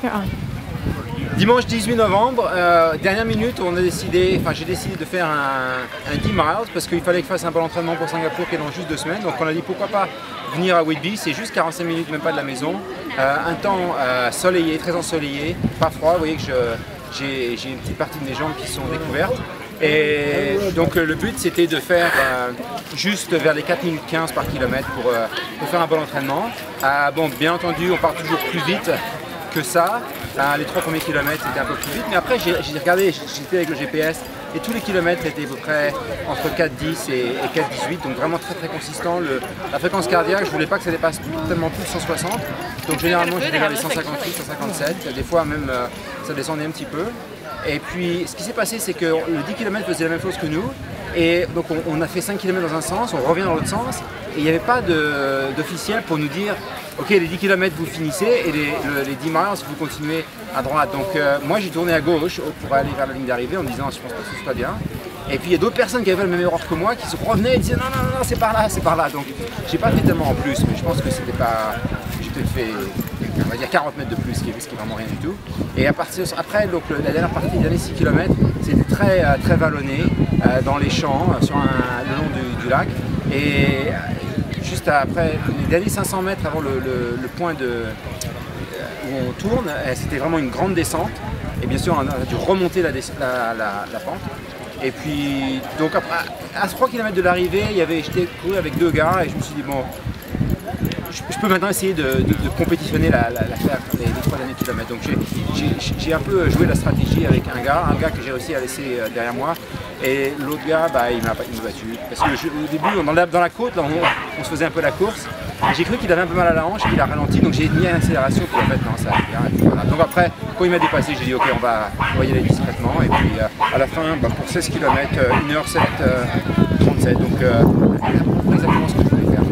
You're on. Dimanche 18 novembre, dernière minute, j'ai décidé de faire un 10 miles parce qu'il fallait que je fasse un bon entraînement pour Singapour qui est dans juste 2 semaines. Donc on a dit pourquoi pas venir à Whitby, c'est juste 45 minutes, même pas de la maison. Un temps soleillé, très ensoleillé, pas froid. Vous voyez que j'ai une petite partie de mes jambes qui sont découvertes. Et donc le but c'était de faire juste vers les 4 minutes 15 par kilomètre pour faire un bon entraînement. Bon, bien entendu, on part toujours plus vite que ça. Les 3 premiers kilomètres c'était un peu plus vite, mais après j'ai regardé, j'étais avec le GPS et tous les kilomètres étaient à peu près entre 4,10 et 4,18, donc vraiment très très consistant. La fréquence cardiaque, je voulais pas que ça dépasse tellement plus de 160, donc généralement j'étais vers les 158, 157, des fois même ça descendait un petit peu. Et puis ce qui s'est passé c'est que le 10 km faisait la même chose que nous, et donc on a fait 5 km dans un sens, on revient dans l'autre sens, et il n'y avait pas d'officiel pour nous dire ok, les 10 km vous finissez et les 10 miles vous continuez à droite. Donc moi j'ai tourné à gauche pour aller vers la ligne d'arrivée en me disant je pense pas que ce soit bien. Et puis il y a d'autres personnes qui avaient le même erreur que moi qui se revenaient et disaient non, non, non, c'est par là, c'est par là. Donc j'ai pas fait tellement en plus, mais je pense que c'était pas. J'ai peut-être fait, on va dire 40 mètres de plus, ce qui est vraiment rien du tout. Et après, donc, la dernière partie, les derniers 6 km, c'était très vallonné dans les champs, le long du lac. Et juste après, les derniers 500 mètres avant le point où on tourne, c'était vraiment une grande descente. Et bien sûr, on a dû remonter la pente. Et puis, donc à 3 km de l'arrivée, j'étais couru avec 2 gars et je me suis dit, bon, je peux maintenant essayer de compétitionner faire les 3 derniers kilomètres. Donc j'ai un peu joué la stratégie avec un gars que j'ai réussi à laisser derrière moi. Et l'autre gars, il m'a battu. Parce que au début, dans la côte, là, on se faisait un peu la course. J'ai cru qu'il avait un peu mal à la hanche, qu'il a ralenti, donc j'ai mis à l'accélération, puis en fait non, ça allait bien. Voilà. Donc après, quand il m'a dépassé, j'ai dit ok, on va y aller discrètement. Et puis à la fin, pour 16 km, 1h07, 37, donc exactement ce que je voulais faire.